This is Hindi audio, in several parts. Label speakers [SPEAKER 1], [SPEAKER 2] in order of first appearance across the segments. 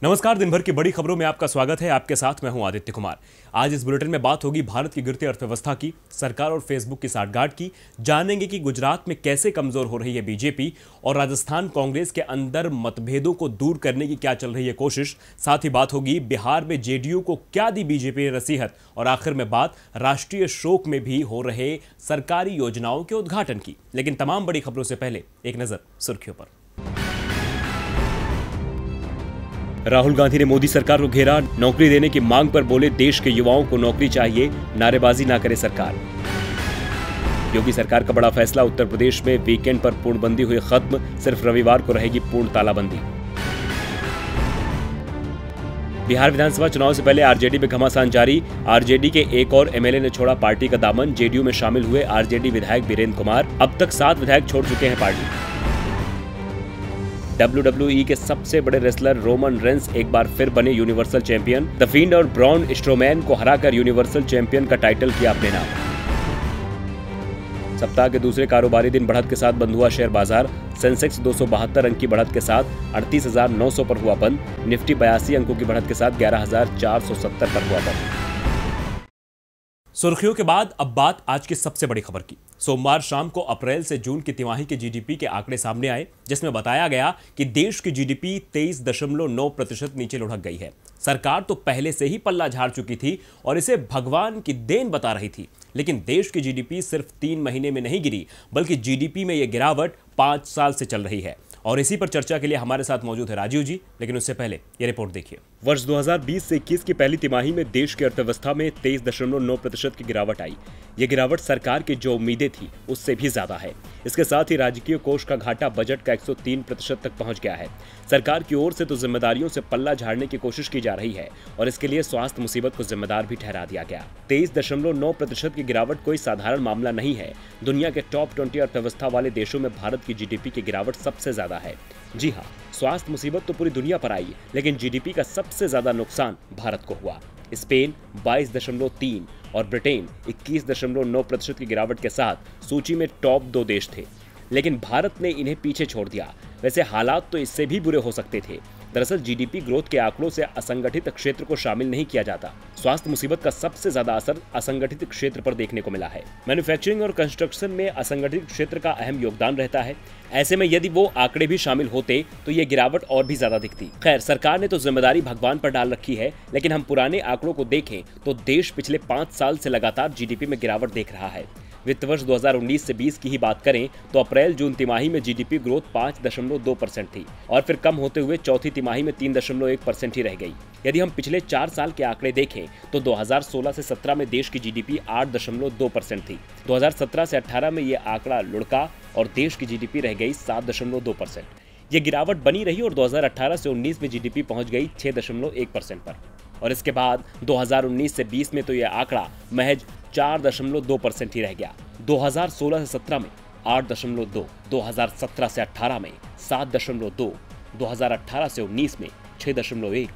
[SPEAKER 1] नमस्कार, दिन भर की बड़ी खबरों में आपका स्वागत है। आपके साथ मैं हूं आदित्य कुमार। आज इस बुलेटिन में बात होगी भारत की गिरती अर्थव्यवस्था की, सरकार और फेसबुक की साठगांठ की। जानेंगे कि गुजरात में कैसे कमजोर हो रही है बीजेपी और राजस्थान कांग्रेस के अंदर मतभेदों को दूर करने की क्या चल रही है कोशिश। साथ ही बात होगी बिहार में जेडीयू को क्या दी बीजेपी ने नसीहत, और आखिर में बात राष्ट्रीय शोक में भी हो रहे सरकारी योजनाओं के उद्घाटन की। लेकिन तमाम बड़ी खबरों से पहले एक नजर सुर्खियों पर। राहुल गांधी ने मोदी सरकार को घेरा, नौकरी देने की मांग पर बोले देश के युवाओं को नौकरी चाहिए, नारेबाजी ना करे सरकार। योगी सरकार का बड़ा फैसला, उत्तर प्रदेश में वीकेंड पर पूर्णबंदी हुई खत्म, सिर्फ रविवार को रहेगी पूर्ण तालाबंदी। बिहार विधानसभा चुनाव से पहले आरजेडी में घमासान जारी, आरजेडी के एक और एमएलए ने छोड़ा पार्टी का दामन, जेडीयू में शामिल हुए आरजेडी विधायक वीरेंद्र कुमार। अब तक 7 विधायक छोड़ चुके हैं पार्टी। WWE के सबसे बड़े रेसलर रोमन रेंस एक बार फिर बने यूनिवर्सल चैंपियन। द फिंड और ब्रॉन स्ट्रोमैन को हराकर यूनिवर्सल चैंपियन का टाइटल किया अपने नाम। सप्ताह के दूसरे कारोबारी दिन बढ़त के साथ बंद हुआ शेयर बाजार। सेंसेक्स 272 अंक की बढ़त के साथ 38,900 पर हुआ बंद। निफ्टी 82 अंकों की बढ़त के साथ 11,470 पर हुआ बंद। सुर्खियों के बाद अब बात आज की सबसे बड़ी खबर की। सोमवार शाम को अप्रैल से जून की तिमाही के जीडीपी के आंकड़े सामने आए, जिसमें बताया गया कि देश की जीडीपी 23.9% नीचे लुढ़क गई है। सरकार तो पहले से ही पल्ला झाड़ चुकी थी और इसे भगवान की देन बता रही थी, लेकिन देश की जीडीपी सिर्फ 3 महीने में नहीं गिरी, बल्कि जीडीपी में यह गिरावट 5 साल से चल रही है। और इसी पर चर्चा के लिए हमारे साथ मौजूद है राजीव जी, लेकिन उससे पहले ये रिपोर्ट देखिए। वर्ष 2020 से 21 की पहली तिमाही में देश की अर्थव्यवस्था में 23.9% की गिरावट आई। ये गिरावट सरकार की जो उम्मीदें थी उससे भी ज्यादा है। इसके साथ ही राजकीय कोष का घाटा बजट का 103% तक पहुंच गया है। सरकार की ओर से तो जिम्मेदारियों से पल्ला झाड़ने की कोशिश की जा रही है और इसके लिए स्वास्थ्य मुसीबत को जिम्मेदार भी ठहरा दिया गया। 23.9% की गिरावट कोई साधारण मामला नहीं है। दुनिया के टॉप 20 अर्थव्यवस्था वाले देशों में भारत की जीडीपी की गिरावट सबसे ज्यादा है। जी हाँ, स्वास्थ्य मुसीबत तो पूरी दुनिया पर आई, लेकिन जीडीपी का सबसे ज्यादा नुकसान भारत को हुआ। स्पेन 22.3 और ब्रिटेन 21.9% की गिरावट के साथ सूची में टॉप 2 देश थे, लेकिन भारत ने इन्हें पीछे छोड़ दिया। वैसे हालात तो इससे भी बुरे हो सकते थे। दरअसल जीडीपी ग्रोथ के आंकड़ों से असंगठित क्षेत्र को शामिल नहीं किया जाता। स्वास्थ्य मुसीबत का सबसे ज्यादा असर असंगठित क्षेत्र पर देखने को मिला है। मैन्युफैक्चरिंग और कंस्ट्रक्शन में असंगठित क्षेत्र का अहम योगदान रहता है। ऐसे में यदि वो आंकड़े भी शामिल होते तो ये गिरावट और भी ज्यादा दिखती। खैर, सरकार ने तो जिम्मेदारी भगवान पर डाल रखी है, लेकिन हम पुराने आंकड़ों को देखें तो देश पिछले 5 साल से लगातार जीडीपी में गिरावट देख रहा है। वित्त वर्ष 2019 से 20 की ही बात करें तो अप्रैल जून तिमाही में जीडीपी ग्रोथ 5.2% थी और फिर कम होते हुए चौथी तिमाही में 3.1% ही रह गई। यदि हम पिछले 4 साल के आंकड़े देखें तो 2016 से 17 में देश की जीडीपी 8.2% थी। 2017 से 18 में ये आंकड़ा लुढ़का और देश की जीडीपी रह गई 7.2%। ये गिरावट बनी रही और 2018 से 19 में जीडीपी पहुंच गई 6.1% पर, और इसके बाद 2019 से 20 में तो यह आंकड़ा महज 4.2% ही रह गया। 2016 से 17 में 8.2, 2017 से 18 में 7.2, 2018 से 19 में 6.1,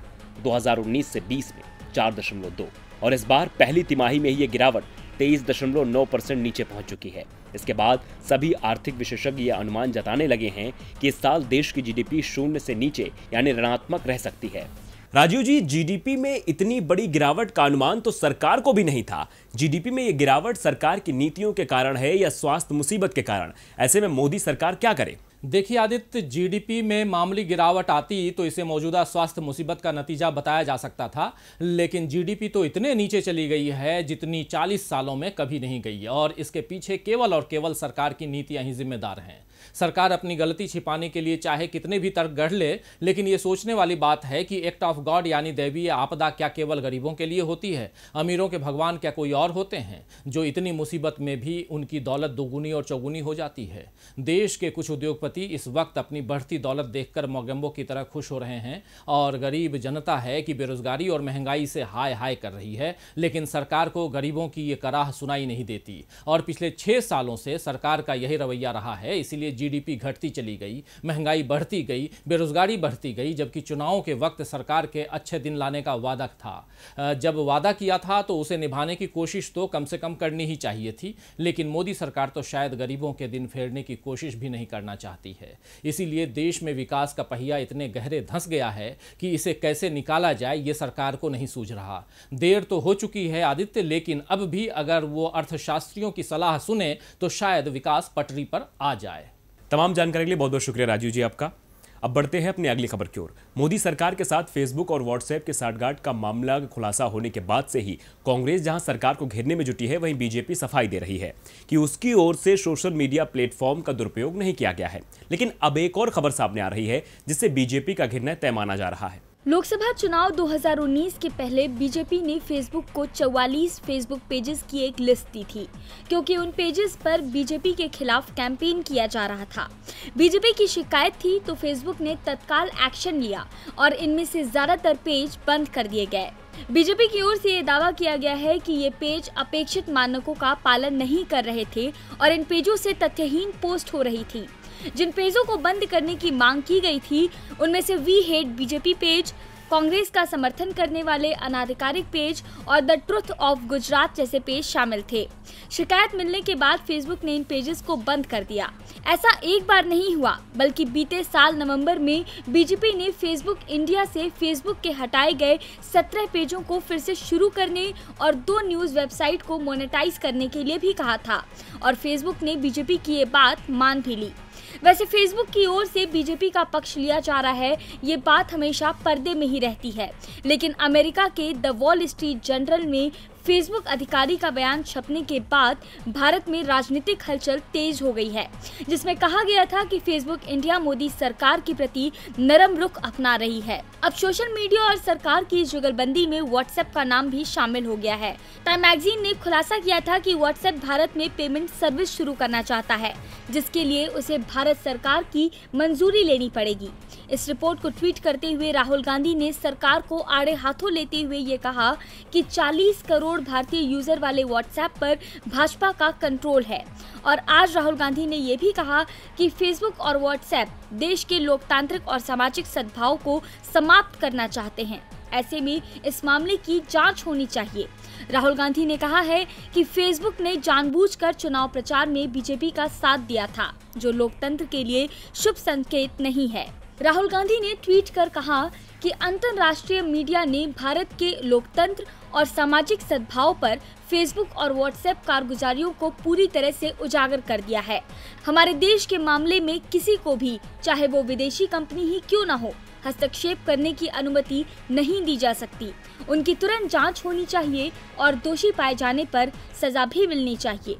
[SPEAKER 1] 2019 से 20 में 4.2, और इस बार पहली तिमाही में ही ये गिरावट 23.9% नीचे पहुंच चुकी है। इसके बाद सभी आर्थिक विशेषज्ञ ये अनुमान जताने लगे हैं कि इस साल देश की जीडीपी 0 से नीचे यानी ऋणात्मक रह सकती है। राजीव जी, जीडीपी में इतनी बड़ी गिरावट का अनुमान तो सरकार को भी नहीं था। जीडीपी में ये गिरावट सरकार की नीतियों के कारण है या स्वास्थ्य मुसीबत के कारण? ऐसे में मोदी सरकार क्या करे?
[SPEAKER 2] देखिए आदित्य, जीडीपी में मामूली गिरावट आती तो इसे मौजूदा स्वास्थ्य मुसीबत का नतीजा बताया जा सकता था, लेकिन जीडीपी तो इतने नीचे चली गई है जितनी 40 सालों में कभी नहीं गई है, और इसके पीछे केवल और केवल सरकार की नीतियां ही जिम्मेदार हैं। सरकार अपनी गलती छिपाने के लिए चाहे कितने भी तर्क गढ़ ले, लेकिन ये सोचने वाली बात है कि एक्ट ऑफ गॉड यानी दैवीय आपदा क्या केवल गरीबों के लिए होती है? अमीरों के भगवान क्या कोई और होते हैं जो इतनी मुसीबत में भी उनकी दौलत दोगुनी और चौगुनी हो जाती है? देश के कुछ उद्योगपति इस वक्त अपनी बढ़ती दौलत देखकर मोगेम्बो की तरह खुश हो रहे हैं, और गरीब जनता है कि बेरोजगारी और महंगाई से हाय हाय कर रही है, लेकिन सरकार को गरीबों की ये कराह सुनाई नहीं देती। और पिछले 6 सालों से सरकार का यही रवैया रहा है, इसीलिए में जीडीपी घटती चली गई, महंगाई बढ़ती गई, बेरोजगारी बढ़ती गई, जबकि चुनावों के वक्त सरकार के अच्छे दिन लाने का वादा था। जब वादा किया था तो उसे निभाने की कोशिश तो कम से कम करनी ही चाहिए थी, लेकिन मोदी सरकार तो शायद गरीबों के दिन फेरने की कोशिश भी नहीं करना चाहती है। इसीलिए देश में विकास का पहिया इतने गहरे धंस गया है कि इसे कैसे निकाला जाए ये सरकार को नहीं सूझ रहा। देर तो हो चुकी है आदित्य, लेकिन अब भी अगर वो अर्थशास्त्रियों की सलाह सुने तो शायद विकास पटरी पर आ जाए।
[SPEAKER 1] तमाम जानकारी के लिए बहुत बहुत शुक्रिया राजीव जी आपका। अब बढ़ते हैं अपनी अगली खबर की ओर। मोदी सरकार के साथ फेसबुक और व्हाट्सएप के साठगांठ का मामला खुलासा होने के बाद से ही कांग्रेस जहां सरकार को घेरने में जुटी है, वहीं बीजेपी सफाई दे रही है कि उसकी ओर से सोशल मीडिया प्लेटफॉर्म का दुरुपयोग नहीं किया गया है। लेकिन अब एक और खबर सामने आ रही है जिससे बीजेपी का घेरना तय माना जा रहा है।
[SPEAKER 3] लोकसभा चुनाव 2019 के पहले बीजेपी ने फेसबुक को 44 फेसबुक पेजेस की एक लिस्ट दी थी, क्योंकि उन पेजेस पर बीजेपी के खिलाफ कैंपेन किया जा रहा था। बीजेपी की शिकायत थी तो फेसबुक ने तत्काल एक्शन लिया और इनमें से ज्यादातर पेज बंद कर दिए गए। बीजेपी की ओर से ये दावा किया गया है कि ये पेज अपेक्षित मानकों का पालन नहीं कर रहे थे और इन पेजों से तथ्यहीन पोस्ट हो रही थी। जिन पेजों को बंद करने की मांग की गई थी उनमें से we hate BJP page, Congress का समर्थन करने वाले अनाधिकारिक पेज और द ट्रुथ ऑफ गुजरात जैसे पेज शामिल थे। शिकायत मिलने के बाद फेसबुक ने इन पेजेस को बंद कर दिया। ऐसा एक बार नहीं हुआ, बल्कि बीते साल नवंबर में बीजेपी ने फेसबुक इंडिया से फेसबुक के हटाए गए 17 पेजों को फिर से शुरू करने और 2 न्यूज वेबसाइट को मोनेटाइज करने के लिए भी कहा था और फेसबुक ने बीजेपी की ये बात मान भी ली। वैसे फेसबुक की ओर से बीजेपी का पक्ष लिया जा रहा है, ये बात हमेशा पर्दे में ही रहती है, लेकिन अमेरिका के द वॉल स्ट्रीट जर्नल में फेसबुक अधिकारी का बयान छपने के बाद भारत में राजनीतिक हलचल तेज हो गई है, जिसमें कहा गया था कि फेसबुक इंडिया मोदी सरकार के प्रति नरम रुख अपना रही है। अब सोशल मीडिया और सरकार की जुगलबंदी में व्हाट्सएप का नाम भी शामिल हो गया है। टाइम मैगजीन ने खुलासा किया था कि व्हाट्सएप भारत में पेमेंट सर्विस शुरू करना चाहता है, जिसके लिए उसे भारत सरकार की मंजूरी लेनी पड़ेगी। इस रिपोर्ट को ट्वीट करते हुए राहुल गांधी ने सरकार को आड़े हाथों लेते हुए ये कहा कि 40 करोड़ भारतीय यूजर वाले व्हाट्सएप पर भाजपा का कंट्रोल है। और आज राहुल गांधी ने ये भी कहा कि फेसबुक और व्हाट्सएप देश के लोकतांत्रिक और सामाजिक सद्भाव को समाप्त करना चाहते हैं। ऐसे में इस मामले की जांच होनी चाहिए। राहुल गांधी ने कहा है कि फेसबुक ने जानबूझकर चुनाव प्रचार में बीजेपी का साथ दिया था, जो लोकतंत्र के लिए शुभ संकेत नहीं है। राहुल गांधी ने ट्वीट कर कहा कि अंतर्राष्ट्रीय मीडिया ने भारत के लोकतंत्र और सामाजिक सद्भाव पर फेसबुक और व्हाट्सएप कारगुजारियों को पूरी तरह से उजागर कर दिया है। हमारे देश के मामले में किसी को भी, चाहे वो विदेशी कंपनी ही क्यों न हो, हस्तक्षेप करने की अनुमति नहीं दी जा सकती। उनकी तुरंत जांच होनी चाहिए और दोषी पाए जाने पर सजा भी मिलनी चाहिए।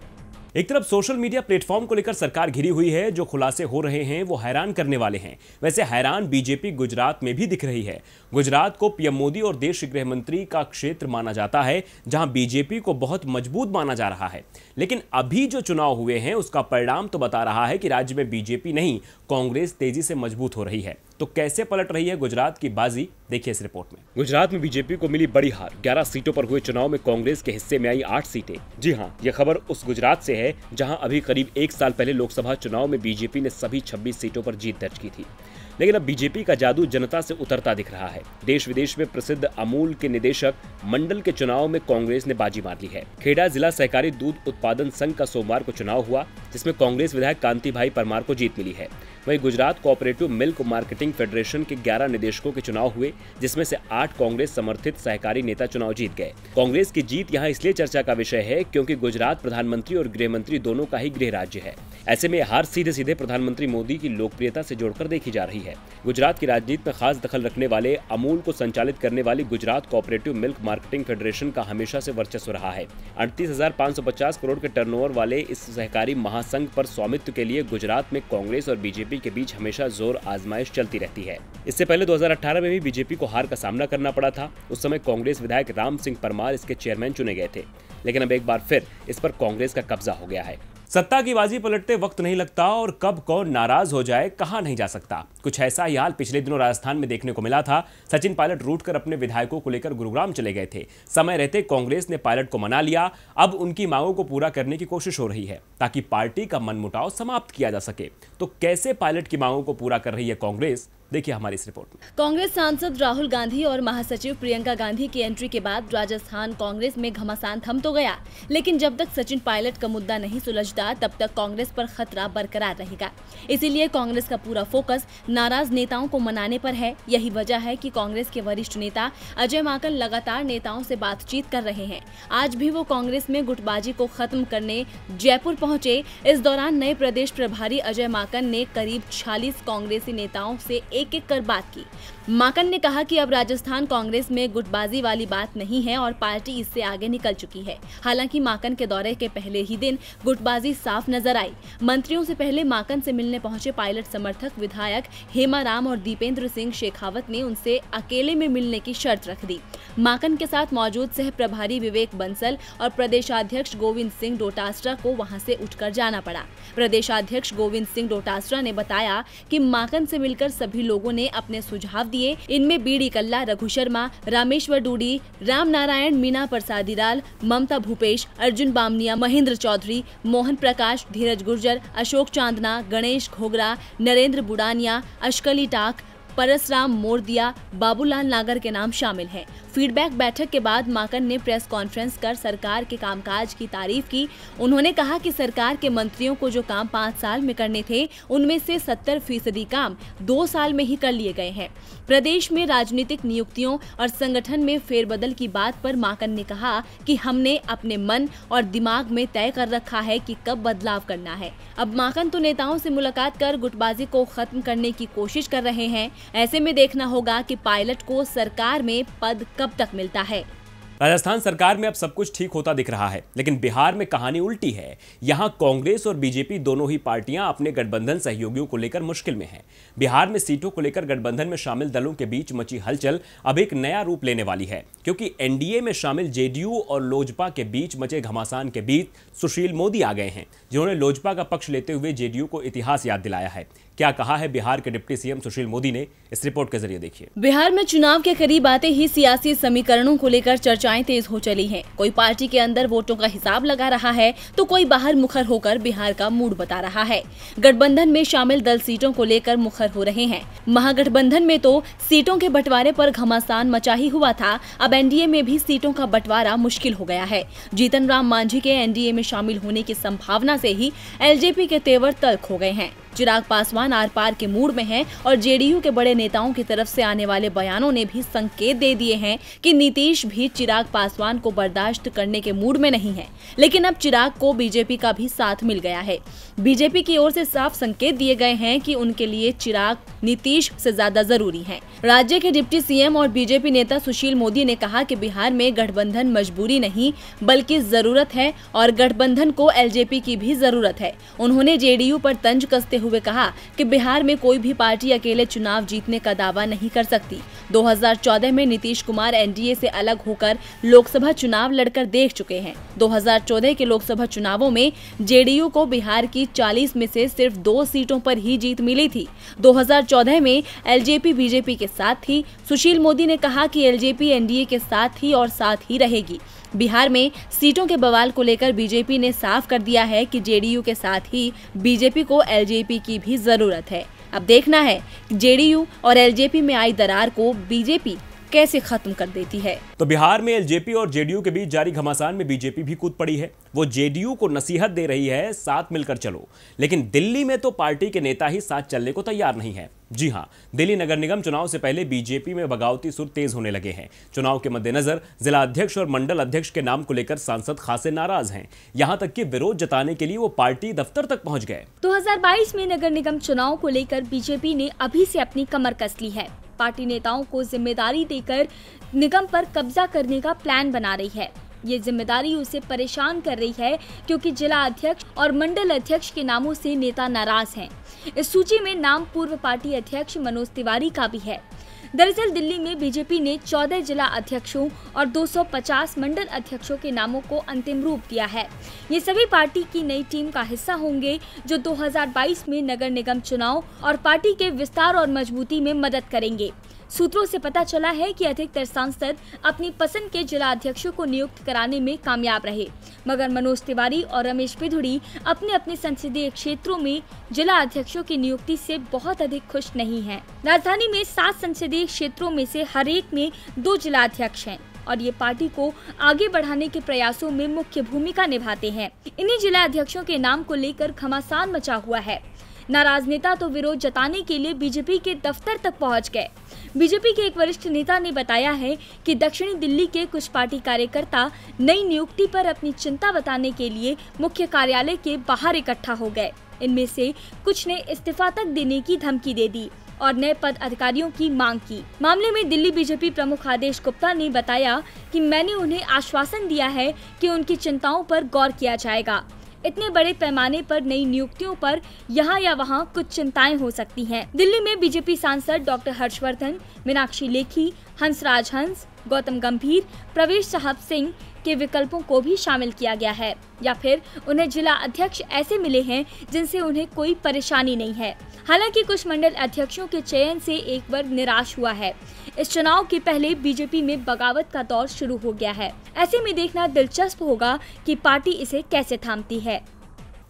[SPEAKER 1] एक तरफ सोशल मीडिया प्लेटफॉर्म को लेकर सरकार घिरी हुई है, जो खुलासे हो रहे हैं वो हैरान करने वाले हैं। वैसे हैरान बीजेपी गुजरात में भी दिख रही है। गुजरात को पीएम मोदी और देश के गृह मंत्री का क्षेत्र माना जाता है, जहां बीजेपी को बहुत मजबूत माना जा रहा है। लेकिन अभी जो चुनाव हुए हैं उसका परिणाम तो बता रहा है कि राज्य में बीजेपी नहीं, कांग्रेस तेजी से मजबूत हो रही है। तो कैसे पलट रही है गुजरात की बाजी, देखिए इस रिपोर्ट में। गुजरात में बीजेपी को मिली बड़ी हार। 11 सीटों पर हुए चुनाव में कांग्रेस के हिस्से में आई 8 सीटें। जी हां, यह खबर उस गुजरात से है जहां अभी करीब 1 साल पहले लोकसभा चुनाव में बीजेपी ने सभी 26 सीटों पर जीत दर्ज की थी। लेकिन अब बीजेपी का जादू जनता से उतरता दिख रहा है। देश विदेश में प्रसिद्ध अमूल के निदेशक मंडल के चुनाव में कांग्रेस ने बाजी मार ली है। खेड़ा जिला सहकारी दूध उत्पादन संघ का सोमवार को चुनाव हुआ, जिसमें कांग्रेस विधायक कांति भाई परमार को जीत मिली है। वहीं Gujarat cooperative milk marketing federation के 11 निदेशकों के चुनाव हुए, जिसमें से 8 कांग्रेस समर्थित सहकारी नेता चुनाव जीत गए। कांग्रेस की जीत यहाँ इसलिए चर्चा का विषय है क्योंकि गुजरात प्रधानमंत्री और गृह मंत्री दोनों का ही गृह राज्य है। ऐसे में हार सीधे सीधे प्रधानमंत्री मोदी की लोकप्रियता से जोड़कर देखी जा रही है। गुजरात की राजनीति में खास दखल रखने वाले अमूल को संचालित करने वाली Gujarat cooperative milk marketing federation का हमेशा से वर्चस्व रहा है। 38,550 करोड़ के टर्नओवर वाले इस सहकारी महासंघ पर स्वामित्व के लिए गुजरात में कांग्रेस और बीजेपी के बीच हमेशा जोर आजमाइश चलती रहती है। इससे पहले 2018 में भी बीजेपी को हार का सामना करना पड़ा था। उस समय कांग्रेस विधायक राम सिंह परमार इसके चेयरमैन चुने गए थे, लेकिन अब एक बार फिर इस पर कांग्रेस का कब्जा हो गया है। सत्ता की बाजी पलटते वक्त नहीं लगता और कब कौन नाराज हो जाए कहा नहीं जा सकता। कुछ ऐसा ही हाल पिछले दिनों राजस्थान में देखने को मिला था। सचिन पायलट रूठ कर अपने विधायकों को लेकर गुरुग्राम चले गए थे। समय रहते कांग्रेस ने पायलट को मना लिया। अब उनकी मांगों को पूरा करने की कोशिश हो रही है ताकि पार्टी का मनमुटाव समाप्त किया जा सके। तो कैसे पायलट की मांगों को पूरा कर रही है कांग्रेस, देखिए हमारी इस रिपोर्ट में।
[SPEAKER 3] कांग्रेस सांसद राहुल गांधी और महासचिव प्रियंका गांधी की एंट्री के बाद राजस्थान कांग्रेस में घमासान थम तो गया, लेकिन जब तक सचिन पायलट का मुद्दा नहीं सुलझता तब तक कांग्रेस पर खतरा बरकरार रहेगा। इसीलिए कांग्रेस का पूरा फोकस नाराज नेताओं को मनाने पर है। यही वजह है कि कांग्रेस के वरिष्ठ नेता अजय माकन लगातार नेताओं से बातचीत कर रहे हैं। आज भी वो कांग्रेस में गुटबाजी को खत्म करने जयपुर पहुंचे। इस दौरान नए प्रदेश प्रभारी अजय माकन ने करीब 46 कांग्रेसी नेताओं से एक एक कर बात की। माकन ने कहा कि अब राजस्थान कांग्रेस में गुटबाजी वाली बात नहीं है और पार्टी इससे आगे निकल चुकी है। हालांकि माकन के दौरे के पहले ही दिन गुटबाजी साफ नजर आई। मंत्रियों से पहले माकन से मिलने पहुंचे पायलट समर्थक विधायक हेमाराम और दीपेंद्र सिंह शेखावत ने उनसे अकेले में मिलने की शर्त रख दी। माकन के साथ मौजूद सह प्रभारी विवेक बंसल और प्रदेशाध्यक्ष गोविंद सिंह डोटासरा को वहां से उठकर जाना पड़ा। प्रदेशाध्यक्ष गोविंद सिंह डोटासरा ने बताया कि माकन से मिलकर सभी लोगों ने अपने सुझाव दिए। इनमें बीडी कल्ला, रघु शर्मा, रामेश्वर डूडी, राम नारायण, मीना प्रसादीलाल, ममता भूपेश, अर्जुन बामनिया, महेंद्र चौधरी, मोहन प्रकाश, धीरज गुर्जर, अशोक चांदना, गणेश घोगरा, नरेंद्र बुडानिया, अशकली टाक, परसराम मोरदिया, बाबूलाल नागर के नाम शामिल हैं। फीडबैक बैठक के बाद माकन ने प्रेस कॉन्फ्रेंस कर सरकार के कामकाज की तारीफ की। उन्होंने कहा कि सरकार के मंत्रियों को जो काम 5 साल में करने थे उनमें से 70% काम 2 साल में ही कर लिए गए हैं। प्रदेश में राजनीतिक नियुक्तियों और संगठन में फेरबदल की बात पर माकन ने कहा कि हमने अपने मन और दिमाग में तय कर रखा है कि कब बदलाव करना है। अब माकन तो नेताओं से मुलाकात कर गुटबाजी को खत्म करने की कोशिश कर रहे हैं। ऐसे में देखना होगा कि पायलट को सरकार में पद कब तक मिलता है।
[SPEAKER 1] राजस्थान सरकार में अब सब कुछ ठीक होता दिख रहा है, लेकिन बिहार में कहानी उल्टी है। यहां कांग्रेस और बीजेपी दोनों ही पार्टियां अपने गठबंधन सहयोगियों को लेकर मुश्किल में हैं। बिहार में सीटों को लेकर गठबंधन में शामिल दलों के बीच मची हलचल अब एक नया रूप लेने वाली है, क्योंकि एनडीए में शामिल जेडीयू और लोजपा के बीच मचे घमासान के बीच सुशील मोदी आ गए हैं, जिन्होंने लोजपा का पक्ष लेते हुए जेडीयू को इतिहास याद दिलाया है। क्या कहा है बिहार के डिप्टी सीएम सुशील मोदी ने, इस रिपोर्ट के जरिए देखिए।
[SPEAKER 3] बिहार में चुनाव के करीब आते ही सियासी समीकरणों को लेकर चर्चाएं तेज हो चली हैं। कोई पार्टी के अंदर वोटों का हिसाब लगा रहा है तो कोई बाहर मुखर होकर बिहार का मूड बता रहा है। गठबंधन में शामिल दल सीटों को लेकर मुखर हो रहे हैं। महागठबंधन में तो सीटों के बंटवारे पर घमासान मचा ही हुआ था। अब एनडीए में भी सीटों का बंटवारा मुश्किल हो गया है। जीतन राम मांझी के एनडीए में शामिल होने की संभावना से ही एलजेपी के तेवर तल्ख हो गए हैं। चिराग पासवान आर पार के मूड में हैं और जेडीयू के बड़े नेताओं की तरफ से आने वाले बयानों ने भी संकेत दे दिए हैं कि नीतीश भी चिराग पासवान को बर्दाश्त करने के मूड में नहीं है। लेकिन अब चिराग को बीजेपी का भी साथ मिल गया है। बीजेपी की ओर से साफ संकेत दिए गए हैं कि उनके लिए चिराग नीतीश से ज्यादा जरूरी है। राज्य के डिप्टी सीएम और बीजेपी नेता सुशील मोदी ने कहा कि बिहार में गठबंधन मजबूरी नहीं बल्कि जरूरत है और गठबंधन को एलजेपी की भी जरूरत है। उन्होंने जेडीयू पर तंज कसते हुए कहा कि बिहार में कोई भी पार्टी अकेले चुनाव जीतने का दावा नहीं कर सकती। 2014 में नीतीश कुमार एनडीए से अलग होकर लोकसभा चुनाव लड़कर देख चुके हैं। 2014 के लोकसभा चुनावों में जेडीयू को बिहार की 40 में से सिर्फ 2 सीटों पर ही जीत मिली थी। 2014 में एलजेपी बीजेपी के साथ थी। सुशील मोदी ने कहा कि एलजेपी एनडीए के साथ थी और साथ ही रहेगी। बिहार में सीटों के बवाल को लेकर बीजेपी ने साफ कर दिया है कि जेडीयू के साथ ही बीजेपी को एलजेपी की भी जरूरत है। अब देखना है कि जेडीयू और एलजेपी में आई दरार को बीजेपी कैसे खत्म कर देती है।
[SPEAKER 1] तो बिहार में एलजेपी और जेडीयू के बीच जारी घमासान में बीजेपी भी कूद पड़ी है। वो जेडीयू को नसीहत दे रही है, साथ मिलकर चलो। लेकिन दिल्ली में तो पार्टी के नेता ही साथ चलने को तैयार नहीं है। जी हां, दिल्ली नगर निगम चुनाव से पहले बीजेपी में बगावती सुर तेज होने लगे हैं। चुनाव के मद्देनजर जिला अध्यक्ष और मंडल अध्यक्ष के नाम को लेकर सांसद खासे नाराज हैं। यहां तक कि विरोध जताने के लिए वो पार्टी दफ्तर तक पहुंच गए।
[SPEAKER 3] 2022 में नगर निगम चुनाव को लेकर बीजेपी ने अभी से अपनी कमर कस ली है। पार्टी नेताओं को जिम्मेदारी देकर निगम पर कब्जा करने का प्लान बना रही है। ये जिम्मेदारी उसे परेशान कर रही है क्योंकि जिला अध्यक्ष और मंडल अध्यक्ष के नामों से नेता नाराज हैं। इस सूची में नाम पूर्व पार्टी अध्यक्ष मनोज तिवारी का भी है। दरअसल दिल्ली में बीजेपी ने 14 जिला अध्यक्षों और 250 मंडल अध्यक्षों के नामों को अंतिम रूप दिया है। ये सभी पार्टी की नई टीम का हिस्सा होंगे जो 2022 में नगर निगम चुनाव और पार्टी के विस्तार और मजबूती में मदद करेंगे। सूत्रों से पता चला है कि अधिकतर सांसद अपनी पसंद के जिला अध्यक्षों को नियुक्त कराने में कामयाब रहे, मगर मनोज तिवारी और रमेश पिधुड़ी अपने अपने संसदीय क्षेत्रों में जिला अध्यक्षों की नियुक्ति से बहुत अधिक खुश नहीं हैं। राजधानी में 7 संसदीय क्षेत्रों में से हर एक में 2 जिला अध्यक्ष हैं और ये पार्टी को आगे बढ़ाने के प्रयासों में मुख्य भूमिका निभाते हैं। इन्हीं जिला अध्यक्षों के नाम को लेकर घमासान मचा हुआ है। नाराज नेता तो विरोध जताने के लिए बीजेपी के दफ्तर तक पहुंच गए। बीजेपी के एक वरिष्ठ नेता ने बताया है कि दक्षिणी दिल्ली के कुछ पार्टी कार्यकर्ता नई नियुक्ति पर अपनी चिंता बताने के लिए मुख्य कार्यालय के बाहर इकट्ठा हो गए। इनमें से कुछ ने इस्तीफा तक देने की धमकी दे दी और नए पद अधिकारियों की मांग की। मामले में दिल्ली बीजेपी प्रमुख आदेश गुप्ता ने बताया कि मैंने उन्हें आश्वासन दिया है कि उनकी चिंताओं पर गौर किया जाएगा। इतने बड़े पैमाने पर नई नियुक्तियों पर यहाँ या वहाँ कुछ चिंताएं हो सकती हैं। दिल्ली में बीजेपी सांसद डॉक्टर हर्षवर्धन, मीनाक्षी लेखी, हंसराज हंस, गौतम गंभीर, प्रवेश साहब सिंह के विकल्पों को भी शामिल किया गया है, या फिर उन्हें जिला अध्यक्ष ऐसे मिले हैं जिनसे उन्हें कोई परेशानी नहीं है। हालांकि कुछ मंडल अध्यक्षों के चयन से एक वर्ग निराश हुआ है। इस चुनाव के पहले बीजेपी में बगावत का दौर शुरू हो गया है। ऐसे में देखना दिलचस्प होगा कि पार्टी इसे कैसे थामती है।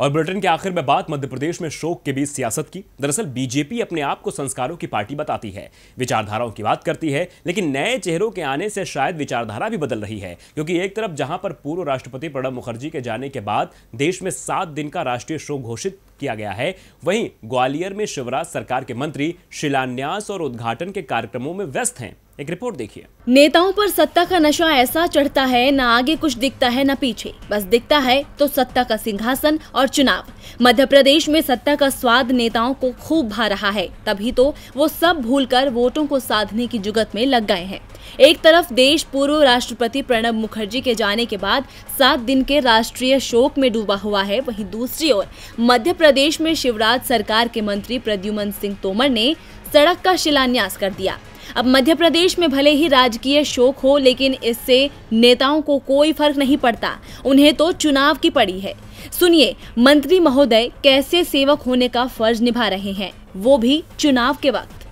[SPEAKER 1] और बुलेटिन के आखिर में बात मध्य प्रदेश में शोक के बीच सियासत की। दरअसल बीजेपी अपने आप को संस्कारों की पार्टी बताती है, विचारधाराओं की बात करती है, लेकिन नए चेहरों के आने से शायद विचारधारा भी बदल रही है। क्योंकि एक तरफ जहां पर पूर्व राष्ट्रपति प्रणब मुखर्जी के जाने के बाद देश में 7 दिन का राष्ट्रीय शोक घोषित किया गया है, वहीं ग्वालियर में शिवराज सरकार के मंत्री शिलान्यास और उद्घाटन के कार्यक्रमों में व्यस्त हैं। एक रिपोर्ट देखिए।
[SPEAKER 4] नेताओं पर सत्ता का नशा ऐसा चढ़ता है, न आगे कुछ दिखता है न पीछे, बस दिखता है तो सत्ता का सिंहासन और चुनाव। मध्य प्रदेश में सत्ता का स्वाद नेताओं को खूब भा रहा है, तभी तो वो सब भूलकर वोटों को साधने की जुगत में लग गए हैं। एक तरफ देश पूर्व राष्ट्रपति प्रणब मुखर्जी के जाने के बाद 7 दिन के राष्ट्रीय शोक में डूबा हुआ है, वहीं दूसरी ओर मध्य प्रदेश में शिवराज सरकार के मंत्री प्रद्युमन सिंह तोमर ने सड़क का शिलान्यास कर दिया। अब मध्य प्रदेश में भले ही राजकीय शोक हो, लेकिन इससे नेताओं को कोई फर्क नहीं पड़ता, उन्हें तो चुनाव की पड़ी है। सुनिए मंत्री महोदय कैसे सेवक होने का फर्ज निभा रहे हैं, वो भी चुनाव के वक्त।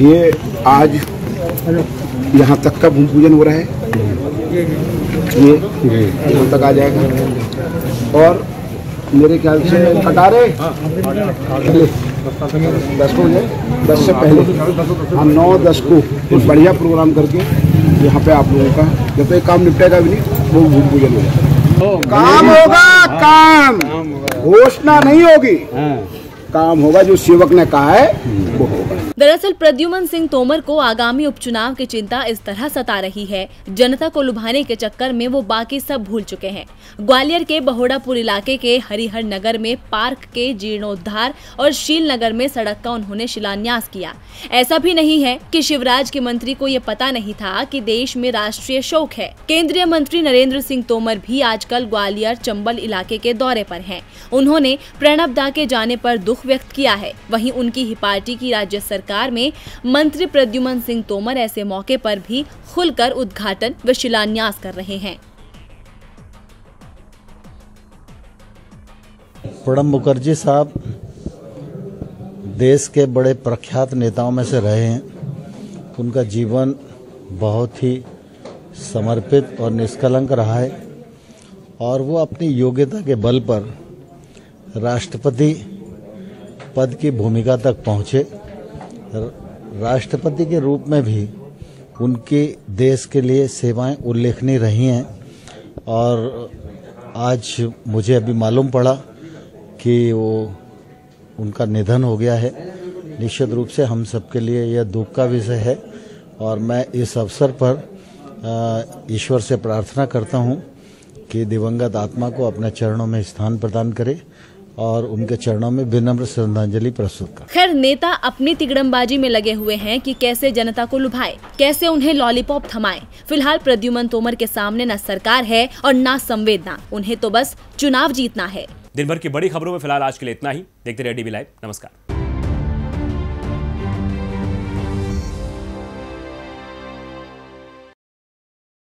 [SPEAKER 5] ये आज यहाँ तक का भूमि पूजन हो रहा है, ये यहाँ तक आ जाएगा और मेरे ख्याल से कटारे 10 को 10 से पहले हम 9-10 को कुछ बढ़िया प्रोग्राम करके यहाँ पे आप लोगों का जब तक काम निपटेगा भी नहीं वो भूमि पूजन होगा। काम होगा, काम घोषणा नहीं होगी, काम होगा, जो सेवक ने कहा है वो होगा।
[SPEAKER 4] दरअसल प्रद्युमन सिंह तोमर को आगामी उपचुनाव की चिंता इस तरह सता रही है, जनता को लुभाने के चक्कर में वो बाकी सब भूल चुके हैं। ग्वालियर के बहोड़ापुर इलाके के हरिहर नगर में पार्क के जीर्णोद्धार और शील नगर में सड़क का उन्होंने शिलान्यास किया। ऐसा भी नहीं है कि शिवराज के मंत्री को ये पता नहीं था कि देश में राष्ट्रीय शोक है। केंद्रीय मंत्री नरेंद्र सिंह तोमर भी आजकल ग्वालियर चंबल इलाके के दौरे पर हैं। उन्होंने प्रणब दा के जाने पर दुख व्यक्त किया है। वहीं उनकी ही पार्टी की राज्य सरकार में मंत्री प्रद्युमन सिंह तोमर ऐसे मौके पर भी खुलकर उद्घाटन व शिलान्यास कर रहे हैं।
[SPEAKER 6] प्रणब मुखर्जी साहब देश के बड़े प्रख्यात नेताओं में से रहे हैं। उनका जीवन बहुत ही समर्पित और निष्कलंक रहा है और वो अपनी योग्यता के बल पर राष्ट्रपति पद की भूमिका तक पहुंचे। राष्ट्रपति के रूप में भी उनकी देश के लिए सेवाएं उल्लेखनीय रही हैं और आज मुझे अभी मालूम पड़ा कि वो उनका निधन हो गया है। निश्चित रूप से हम सबके लिए यह दुख का विषय है और मैं इस अवसर पर ईश्वर से प्रार्थना करता हूं कि दिवंगत आत्मा को अपने चरणों में स्थान प्रदान करे और उनके चरणों में विनम्र श्रद्धांजलि प्रस्तुत कर।
[SPEAKER 4] खैर नेता अपनी तिगड़मबाजी में लगे हुए हैं कि कैसे जनता को लुभाए, कैसे उन्हें लॉलीपॉप थमाए। फिलहाल प्रद्युमन तोमर के सामने न सरकार है और न संवेदना, उन्हें तो बस चुनाव जीतना है।
[SPEAKER 1] दिन भर की बड़ी खबरों में फिलहाल आज के लिए इतना ही। देखते रहिए DB लाइव। नमस्कार।